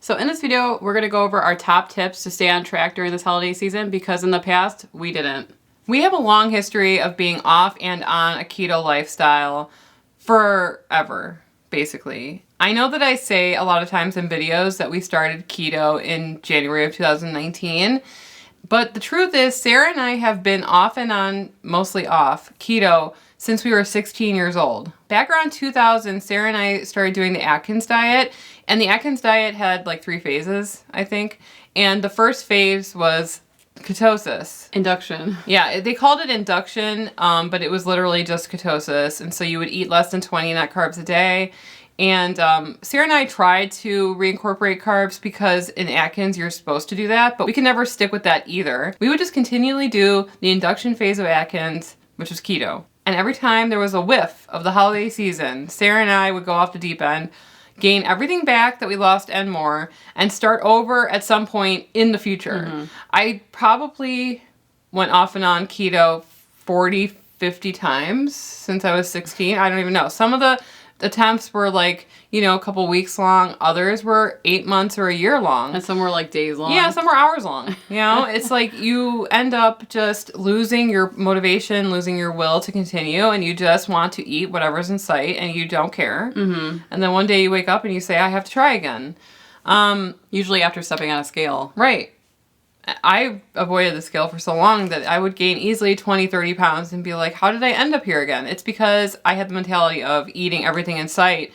So in this video, we're going to go over our top tips to stay on track during this holiday season because in the past, we didn't. We have a long history of being off and on a keto lifestyle forever, basically. I know that I say a lot of times in videos that we started keto in January of 2019, but the truth is Sarah and I have been off and on, mostly off, keto since we were 16 years old. Back around 2000, Sarah and I started doing the Atkins diet, and the Atkins diet had like 3 phases, I think. And the first phase was ketosis. Induction. Yeah, they called it induction, but it was literally just ketosis. And so you would eat less than 20 net carbs a day. And Sarah and I tried to reincorporate carbs because in Atkins you're supposed to do that, but we could never stick with that either. We would just continually do the induction phase of Atkins, which was keto. And every time there was a whiff of the holiday season, Sarah and I would go off the deep end, gain everything back that we lost and more, and start over at some point in the future. Mm-hmm. I probably went off and on keto 40, 50 times since I was 16. I don't even know. Some of the attempts were like, a couple weeks long. Others were 8 months or a year long. And some were like days long. Yeah, some were hours long. It's like you end up just losing your motivation, losing your will to continue, and you just want to eat whatever's in sight and you don't care. Mm-hmm. And then one day you wake up and you say, I have to try again. Usually after stepping on a scale. Right. I avoided the scale for so long that I would gain easily 20, 30 pounds and be like, how did I end up here again? It's because I had the mentality of eating everything in sight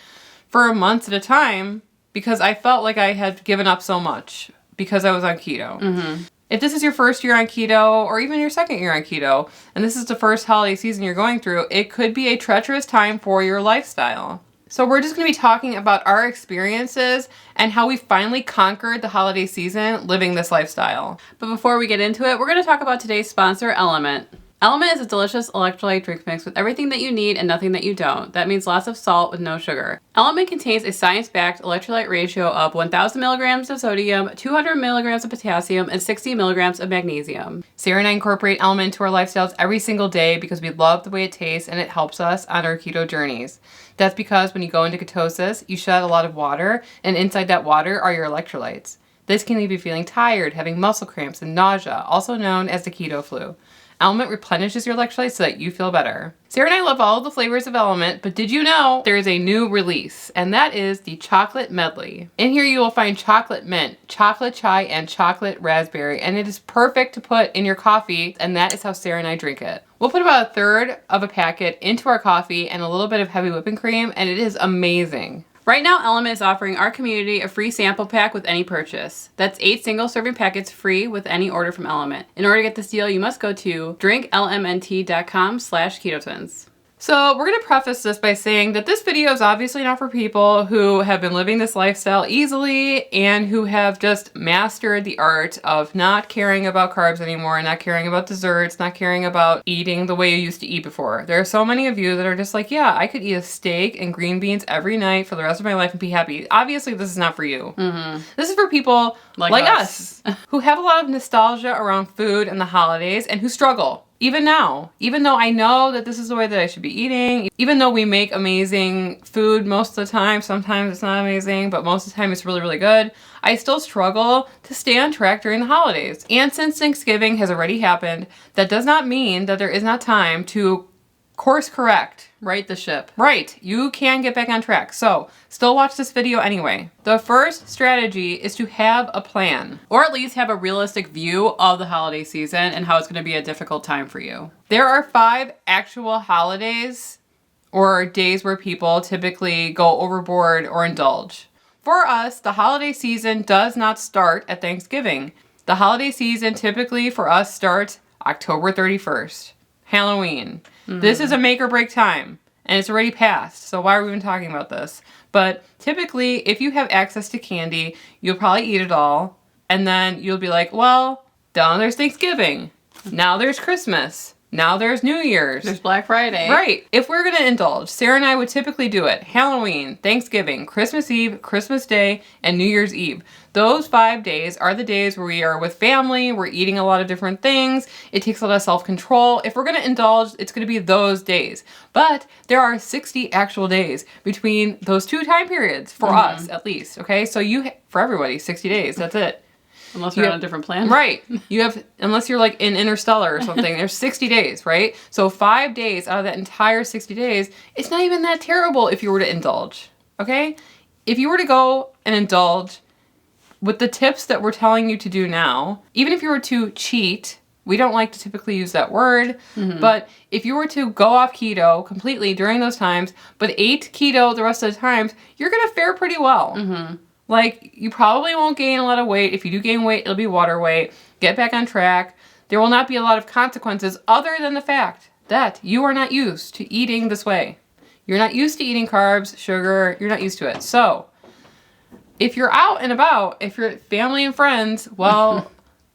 for months at a time because I felt like I had given up so much because I was on keto. Mm-hmm. If this is your first year on keto or even your second year on keto, and this is the first holiday season you're going through, it could be a treacherous time for your lifestyle. So we're just going to be talking about our experiences and how we finally conquered the holiday season living this lifestyle. But before we get into it, we're going to talk about today's sponsor, Element. Element is a delicious electrolyte drink mix with everything that you need and nothing that you don't. That means lots of salt with no sugar. Element contains a science-backed electrolyte ratio of 1,000 milligrams of sodium, 200 milligrams of potassium, and 60 milligrams of magnesium. Sarah and I incorporate Element into our lifestyles every single day because we love the way it tastes and it helps us on our keto journeys. That's because when you go into ketosis, you shed a lot of water, and inside that water are your electrolytes. This can leave you feeling tired, having muscle cramps, and nausea, also known as the keto flu. Element replenishes your electrolytes so that you feel better. Sarah and I love all of the flavors of Element, but did you know there is a new release, and that is the chocolate medley. In here you will find chocolate mint, chocolate chai, and chocolate raspberry, and it is perfect to put in your coffee, and that is how Sarah and I drink it. We'll put about 1/3 of a packet into our coffee and a little bit of heavy whipping cream, and it is amazing. Right now, Element is offering our community a free sample pack with any purchase. That's 8 single-serving packets free with any order from Element. In order to get this deal, you must go to drinklmnt.com/ketotwins. So we're going to preface this by saying that this video is obviously not for people who have been living this lifestyle easily and who have just mastered the art of not caring about carbs anymore, not caring about desserts, not caring about eating the way you used to eat before. There are so many of you that are just like, yeah, I could eat a steak and green beans every night for the rest of my life and be happy. Obviously, this is not for you. Mm-hmm. This is for people like us who have a lot of nostalgia around food and the holidays and who struggle. Even now, even though I know that this is the way that I should be eating, even though we make amazing food most of the time, sometimes it's not amazing, but most of the time it's really, really good, I still struggle to stay on track during the holidays. And since Thanksgiving has already happened, that does not mean that there is not time to course correct. Right the ship. Right. You can get back on track. So still watch this video anyway. The first strategy is to have a plan. Or at least have a realistic view of the holiday season and how it's going to be a difficult time for you. There are 5 actual holidays or days where people typically go overboard or indulge. For us, the holiday season does not start at Thanksgiving. The holiday season typically for us starts October 31st. Halloween. Mm-hmm. This is a make or break time, and it's already passed, so why are we even talking about this? But typically, if you have access to candy, you'll probably eat it all, and then you'll be like, well, now there's Thanksgiving. Now there's Christmas. Now there's New Year's. There's Black Friday. Right. If we're going to indulge, Sarah and I would typically do it Halloween, Thanksgiving, Christmas Eve, Christmas Day, and New Year's Eve. Those 5 days are the days where we are with family, we're eating a lot of different things, it takes a lot of self-control. If we're going to indulge, it's going to be those days. But there are 60 actual days between those 2 time periods, for us at least, okay? So for everybody, 60 days, that's it. Unless you're on a different plan. Right. Unless you're like in Interstellar or something, there's 60 days, right? So 5 days out of that entire 60 days, it's not even that terrible if you were to indulge, okay? If you were to go and indulge with the tips that we're telling you to do now, even if you were to cheat, we don't like to typically use that word, but if you were to go off keto completely during those times, but ate keto the rest of the times, you're going to fare pretty well. Like, you probably won't gain a lot of weight. If you do gain weight, it'll be water weight. Get back on track. There will not be a lot of consequences other than the fact that you are not used to eating this way. You're not used to eating carbs, sugar. You're not used to it. So, if you're out and about, if you're family and friends, well,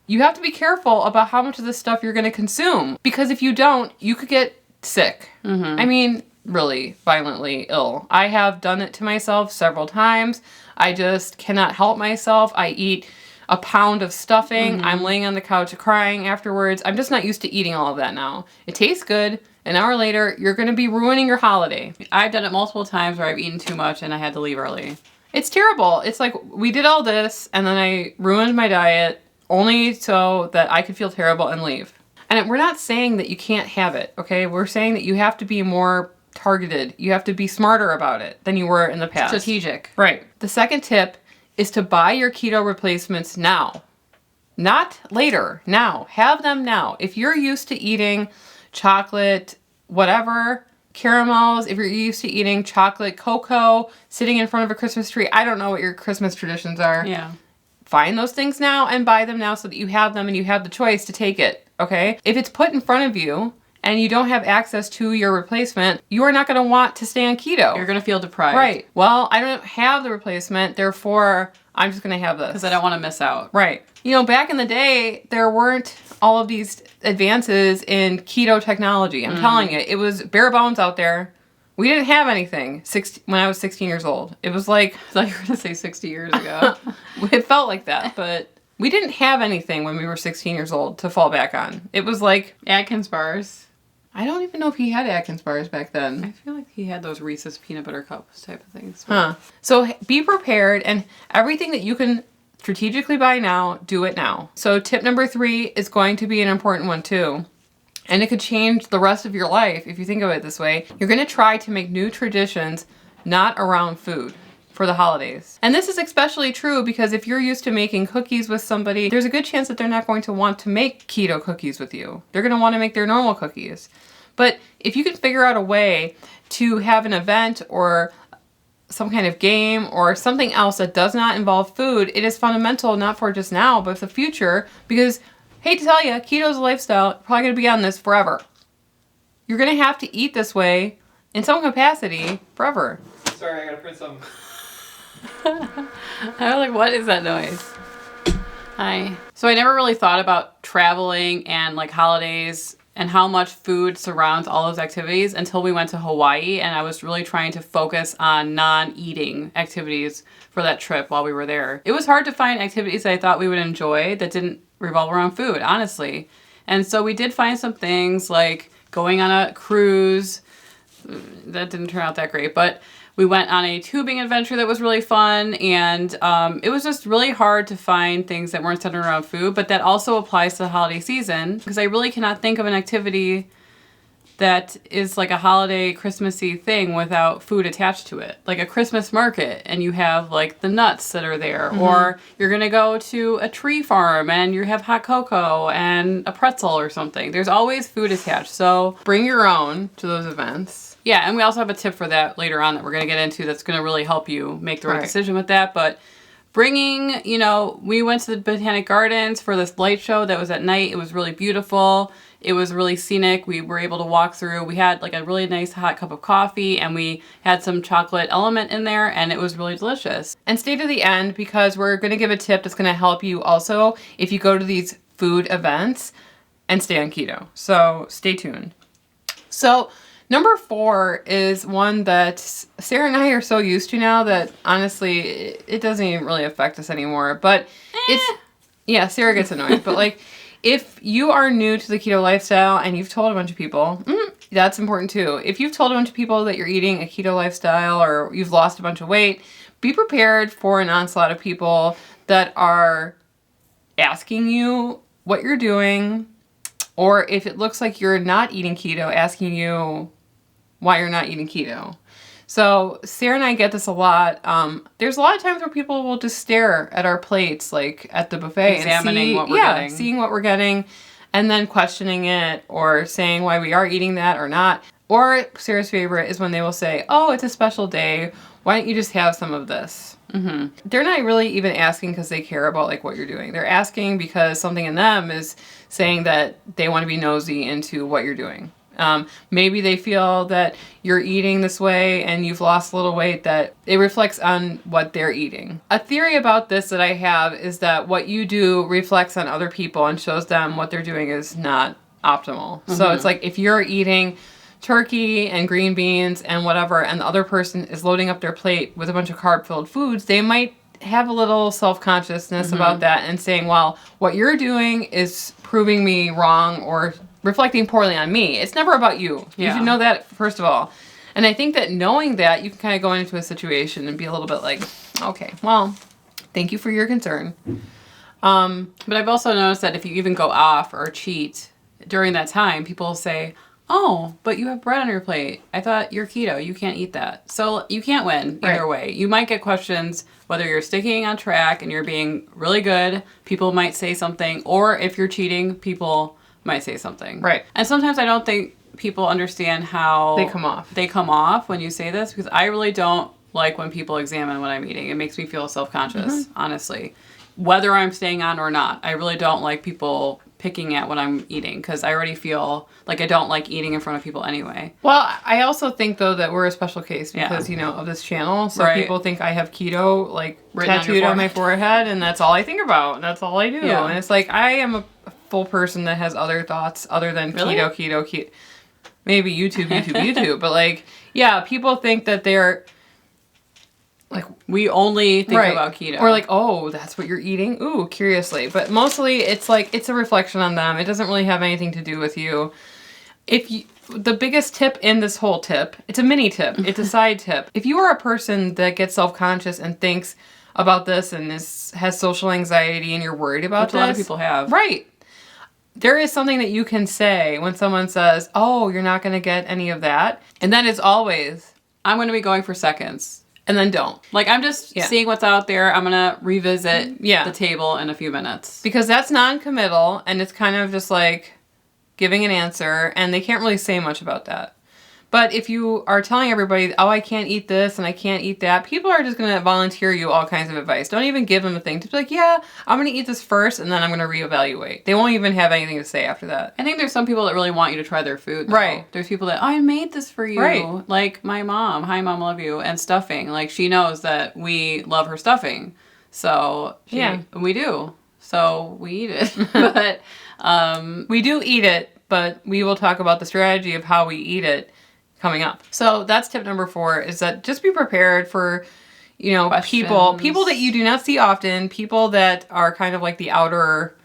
you have to be careful about how much of this stuff you're going to consume. Because if you don't, you could get sick. I mean, really violently ill. I have done it to myself several times. I just cannot help myself. I eat a pound of stuffing. I'm laying on the couch crying afterwards. I'm just not used to eating all of that now. It tastes good. An hour later, you're going to be ruining your holiday. I've done it multiple times where I've eaten too much and I had to leave early. It's terrible. It's like, we did all this and then I ruined my diet only so that I could feel terrible and leave. And we're not saying that you can't have it, okay? We're saying that you have to be more targeted. You have to be smarter about it than you were in the past. Strategic. Right. The second tip is to buy your keto replacements now. Not later. Now. Have them now. If you're used to eating chocolate, whatever, caramels, if you're used to eating chocolate cocoa, sitting in front of a Christmas tree, I don't know what your Christmas traditions are. Yeah. Find those things now and buy them now so that you have them and you have the choice to take it, okay? If it's put in front of you and you don't have access to your replacement, you are not going to want to stay on keto. You're going to feel deprived. Right. Well, I don't have the replacement, therefore I'm just going to have this. Because I don't want to miss out. Right. You know, back in the day, there weren't all of these advances in keto technology. I'm telling you, it was bare bones out there. We didn't have anything when I was 16 years old. It was like... I thought you were going to say 60 years ago. It felt like that, but we didn't have anything when we were 16 years old to fall back on. It was like... Atkins bars. I don't even know if he had Atkins bars back then. I feel like he had those Reese's peanut butter cups type of things. Huh. So be prepared, and everything that you can strategically buy now, do it now. So tip number 3 is going to be an important one too. And it could change the rest of your life if you think of it this way. You're going to try to make new traditions not around food for the holidays. And this is especially true because if you're used to making cookies with somebody, there's a good chance that they're not going to want to make keto cookies with you. They're going to want to make their normal cookies. But if you can figure out a way to have an event or some kind of game or something else that does not involve food, it is fundamental not for just now, but the future. Because, hate to tell you, keto's a lifestyle. You're probably going to be on this forever. You're going to have to eat this way in some capacity forever. Sorry, I gotta print some. I was like, what is that noise? Hi. So I never really thought about traveling and like holidays and how much food surrounds all those activities until we went to Hawaii, and I was really trying to focus on non-eating activities for that trip while we were there. It was hard to find activities that I thought we would enjoy that didn't revolve around food, honestly. And so we did find some things like going on a cruise. That didn't turn out that great, but we went on a tubing adventure that was really fun, and it was just really hard to find things that weren't centered around food, but that also applies to the holiday season, because I really cannot think of an activity that is like a holiday Christmassy thing without food attached to it. Like a Christmas market, and you have like the nuts that are there, or you're gonna go to a tree farm and you have hot cocoa and a pretzel or something. There's always food attached, so Bring your own to those events. yeah, and we also have a tip for that later on that we're going to get into that's going to really help you make the right decision with that. But bringing, we went to the Botanic Gardens for this light show that was at night. It was really beautiful. It was really scenic. We were able to walk through. We had like a really nice hot cup of coffee, and we had some chocolate element in there, and it was really delicious. And stay to the end, because we're going to give a tip that's going to help you also if you go to these food events and stay on keto. So stay tuned. So number 4 is one that Sarah and I are so used to now that honestly, it doesn't even really affect us anymore. But yeah, Sarah gets annoyed. But like, if you are new to the keto lifestyle and you've told a bunch of people, that's important too. If you've told a bunch of people that you're eating a keto lifestyle or you've lost a bunch of weight, be prepared for an onslaught of people that are asking you what you're doing, or if it looks like you're not eating keto, asking you why you're not eating keto. So Sarah and I get this a lot. There's a lot of times where people will just stare at our plates, like at the buffet, examining what we're getting. Seeing what we're getting, and then questioning it or saying why we are eating that or not. Or Sarah's favorite is when they will say, "Oh, it's a special day. Why don't you just have some of this?" Mm-hmm. They're not really even asking because they care about like what you're doing. They're asking because something in them is saying that they want to be nosy into what you're doing. Maybe they feel that you're eating this way and you've lost a little weight, that it reflects on what they're eating. A theory about this that I have is that what you do reflects on other people and shows them what they're doing is not optimal. Mm-hmm. So it's like if you're eating turkey and green beans and whatever, and the other person is loading up their plate with a bunch of carb-filled foods, they might have a little self-consciousness about that and saying, well, what you're doing is proving me wrong or reflecting poorly on me. It's never about you. Yeah. You should know that, first of all. And I think that knowing that, you can kind of go into a situation and be a little bit like, okay, well, thank you for your concern. But I've also noticed that if you even go off or cheat during that time, people will say, "Oh, but you have bread on your plate. I thought you're keto. You can't eat that." So you can't win either way. You might get questions whether you're sticking on track and you're being really good. People might say something. Or if you're cheating, people might say something. Right. And sometimes I don't think people understand how they come off. They come off when you say this, because I really don't like when people examine what I'm eating. It makes me feel self-conscious, honestly. Whether I'm staying on or not, I really don't like people picking at what I'm eating, because I already feel like I don't like eating in front of people anyway. Well, I also think though that we're a special case because of this channel. So people think I have keto like tattooed on my forehead, and that's all I think about, and that's all I do. Yeah. And it's like I am a full person that has other thoughts other than keto. Maybe YouTube, but like, yeah, people think that they're like, we only think about keto. Or like, oh, that's what you're eating? Ooh, curiously. But mostly it's like, it's a reflection on them. It doesn't really have anything to do with you. The biggest tip in this whole tip, it's a mini tip, it's a side tip. If you are a person that gets self-conscious and thinks about this and has social anxiety and you're worried about this. Which a lot of people have. Right. There is something that you can say when someone says, "Oh, you're not going to get any of that." And then it's always, "I'm going to be going for seconds." And then don't. Like, I'm just seeing what's out there. I'm going to revisit the table in a few minutes. Because that's non-committal, and it's kind of just like giving an answer, and they can't really say much about that. But if you are telling everybody, "Oh, I can't eat this and I can't eat that," people are just going to volunteer you all kinds of advice. Don't even give them a thing. Just be like, "Yeah, I'm going to eat this first and then I'm going to reevaluate." They won't even have anything to say after that. I think there's some people that really want you to try their food, though. Right. There's people that, "I made this for you." Right. Like my mom. "Hi, Mom, love you." And stuffing. Like, she knows that we love her stuffing. So, we do. So, we eat it. But we do eat it, but we will talk about the strategy of how we eat it coming up. So that's tip number 4, is that just be prepared for, people that you do not see often, people that are kind of like the outer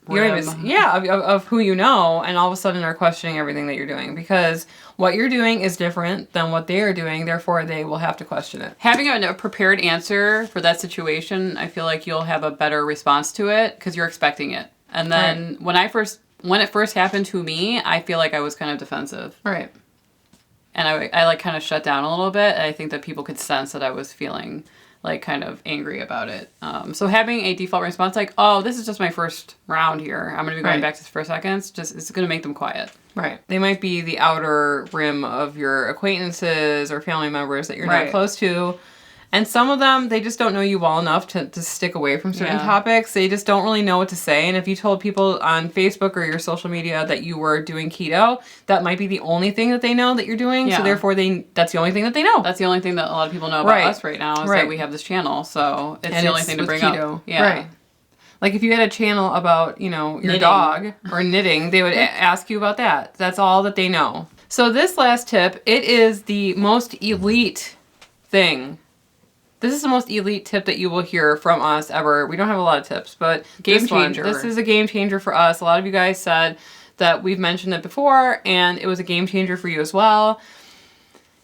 of who you know, and all of a sudden are questioning everything that you're doing, because what you're doing is different than what they are doing, therefore they will have to question it. Having a prepared answer for that situation, I feel like you'll have a better response to it because you're expecting it. And then when it first happened to me, I feel like I was kind of defensive. Right. And I like kind of shut down a little bit. I think that people could sense that I was feeling like kind of angry about it. So having a default response like, "Oh, this is just my first round here. I'm going to be going back to this for seconds," it's going to make them quiet. Right. They might be the outer rim of your acquaintances or family members that you're not close to. And some of them, they just don't know you well enough to stick away from certain topics. They just don't really know what to say. And if you told people on Facebook or your social media that you were doing keto, that might be the only thing that they know that you're doing. Yeah. So therefore, that's the only thing that they know. That's the only thing that a lot of people know about us right now is that we have this channel. So it's the only thing to bring keto. Up. Yeah. Right. Like if you had a channel about, you know, your Knitting. dog or knitting, they would ask you about that. That's all that they know. So this last tip, it is the most elite thing. This is the most elite tip that you will hear from us ever. We don't have a lot of tips, but Game changer. This is a game changer for us. A lot of you guys said that we've mentioned it before, and it was a game changer for you as well.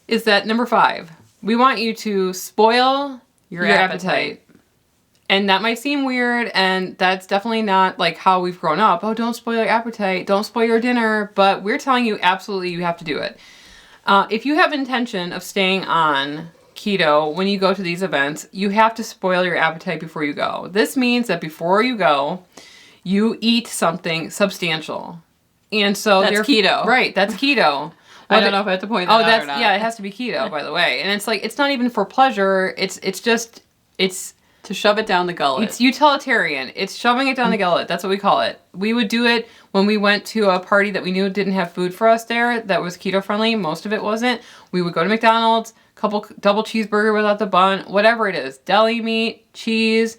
Is that number 5? We want you to spoil your appetite. And that might seem weird, and that's definitely not like how we've grown up. Oh, don't spoil your appetite. Don't spoil your dinner. But we're telling you absolutely you have to do it. If you have intention of staying on keto when you go to these events, you have to spoil your appetite before you go. This means that before you go, you eat something substantial. And so that's keto. Right, that's keto. I don't know if I have to point that out or not. Yeah, it has to be keto, by the way. And it's like, it's not even for pleasure. It's to shove it down the gullet. It's utilitarian. It's shoving it down the gullet. That's what we call it. We would do it when we went to a party that we knew didn't have food for us there that was keto friendly. Most of it wasn't. We would go to McDonald's, couple double cheeseburger without the bun, whatever it is, deli meat, cheese.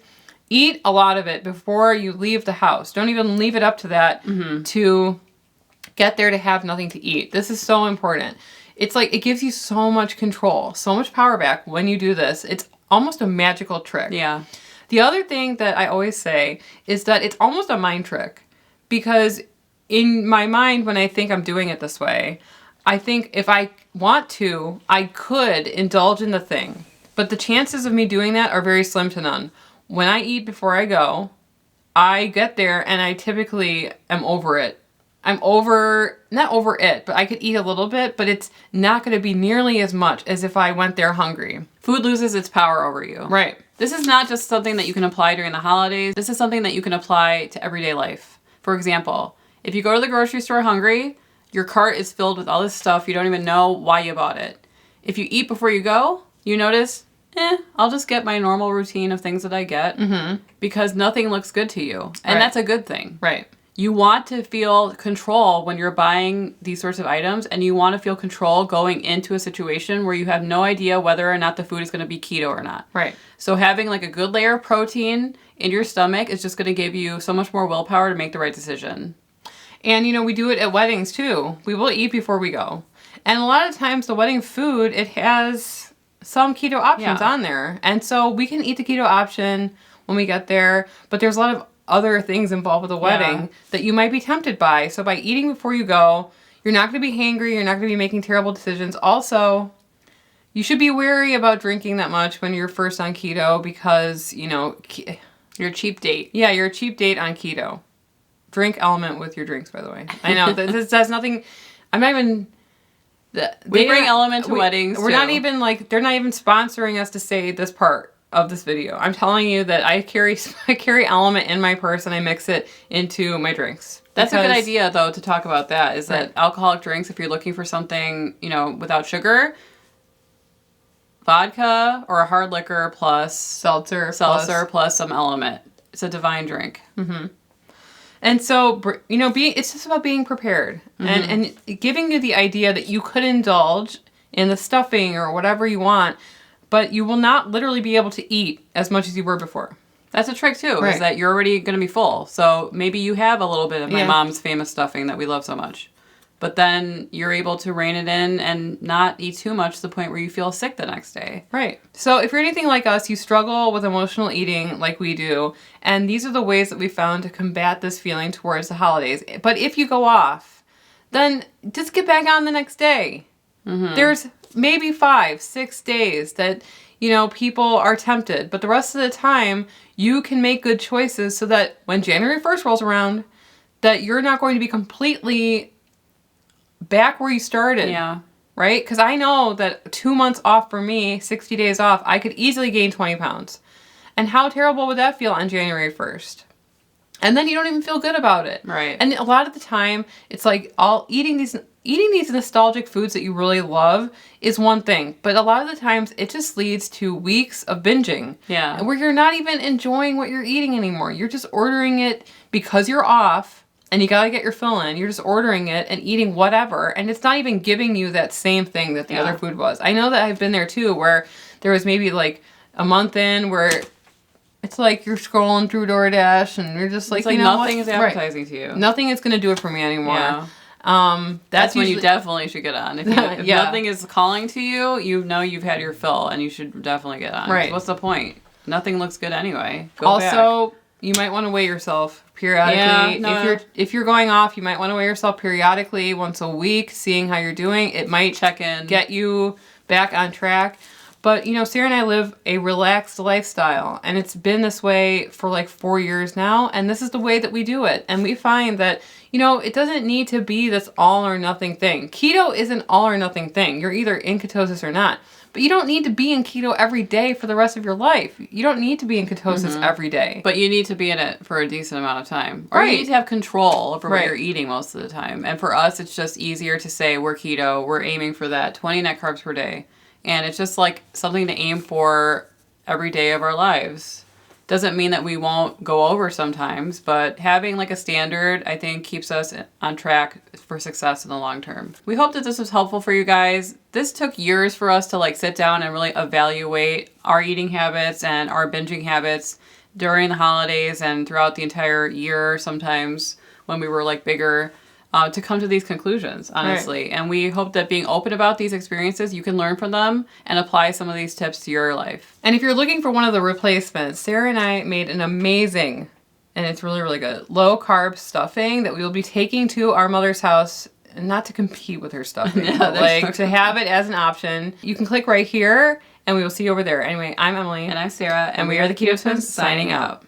Eat a lot of it before you leave the house. Don't even leave it up to that to get there to have nothing to eat. This is so important. It's like, it gives you so much control, so much power back when you do this. It's almost a magical trick. Yeah. The other thing that I always say is that it's almost a mind trick, because in my mind, when I think I'm doing it this way, I think if I want to, I could indulge in the thing. But the chances of me doing that are very slim to none. When I eat before I go, I get there and I typically am over it. Not over it, but I could eat a little bit, but it's not going to be nearly as much as if I went there hungry. Food loses its power over you. Right. This is not just something that you can apply during the holidays. This is something that you can apply to everyday life. For example, if you go to the grocery store hungry, your cart is filled with all this stuff. You don't even know why you bought it. If you eat before you go, you notice, I'll just get my normal routine of things that I get because nothing looks good to you. And that's a good thing. Right. You want to feel control when you're buying these sorts of items, and you want to feel control going into a situation where you have no idea whether or not the food is going to be keto or not. Right. So having like a good layer of protein in your stomach is just going to give you so much more willpower to make the right decision. And, you know, we do it at weddings too. We will eat before we go. And a lot of times the wedding food, it has some keto options on there. And so we can eat the keto option when we get there, but there's a lot of other things involved with a wedding that you might be tempted by. So by eating before you go, you're not going to be hangry. You're not going to be making terrible decisions. Also, you should be wary about drinking that much when you're first on keto because, you know, you're a cheap date. Yeah, you're a cheap date on keto. Drink Element with your drinks, by the way. I know this has nothing. I'm not even. We bring Element to weddings. We're not even like, they're not even sponsoring us to say this part of this video. I'm telling you that I carry Element in my purse and I mix it into my drinks. That's a good idea, though, to talk about that, is that alcoholic drinks, if you're looking for something, you know, without sugar, vodka or a hard liquor plus seltzer plus some Element. It's a divine drink. Mm-hmm. And so, you know, it's just about being prepared and giving you the idea that you could indulge in the stuffing or whatever you want, but you will not literally be able to eat as much as you were before. That's a trick, too, is that you're already going to be full. So maybe you have a little bit of my mom's famous stuffing that we love so much. But then you're able to rein it in and not eat too much to the point where you feel sick the next day. Right. So if you're anything like us, you struggle with emotional eating like we do. And these are the ways that we found to combat this feeling towards the holidays. But if you go off, then just get back on the next day. There's maybe 5-6 days that, you know, people are tempted. But the rest of the time, you can make good choices so that when January 1st rolls around, that you're not going to be completely back where you started. Yeah. Right? Because I know that 2 months off for me, 60 days off, I could easily gain 20 pounds. And how terrible would that feel on January 1st? And then you don't even feel good about it. Right. And a lot of the time, it's like eating these nostalgic foods that you really love is one thing. But a lot of the times, it just leads to weeks of binging. Yeah. Where you're not even enjoying what you're eating anymore. You're just ordering it because you're off. And you gotta get your fill in. You're just ordering it and eating whatever. And it's not even giving you that same thing that the other food was. I know that I've been there too, where there was maybe like a month in where It's like you're scrolling through DoorDash and you're just like, It's like you know nothing what? is appetizing to you. Nothing is going to do it for me anymore. Yeah. That's when usually, you definitely should get on. If Yeah. nothing is calling to you, you know you've had your fill and you should definitely get on. Right. What's the point? Nothing looks good anyway. Go back. Also, you might want to weigh yourself periodically. If you're going off, you might want to weigh yourself periodically, once a week, seeing how you're doing. It might check in, get you back on track. But, you know, Sarah and I live a relaxed lifestyle, and it's been this way for like 4 years now, and this is the way that we do it. And we find that, you know, it doesn't need to be this all or nothing thing. Keto is an all or nothing thing. You're either in ketosis or not. But you don't need to be in keto every day for the rest of your life. You don't need to be in ketosis every day. But you need to be in it for a decent amount of time. Or you need to have control over what you're eating most of the time. And for us, it's just easier to say we're keto, we're aiming for that 20 net carbs per day. And it's just like something to aim for every day of our lives. Doesn't mean that we won't go over sometimes, but having like a standard, I think, keeps us on track for success in the long term. We hope that this was helpful for you guys. This took years for us to like sit down and really evaluate our eating habits and our binging habits during the holidays and throughout the entire year, sometimes when we were like bigger, to come to these conclusions, honestly. Right. And we hope that being open about these experiences, you can learn from them and apply some of these tips to your life. And if you're looking for one of the replacements, Sarah and I made an amazing, and it's really, really good, low carb stuffing that we will be taking to our mother's house, not to compete with her stuffing, but like to have it as an option. You can click right here and we will see you over there. Anyway, I'm Emily. And I'm Sarah. And we are the Keto Twins signing out.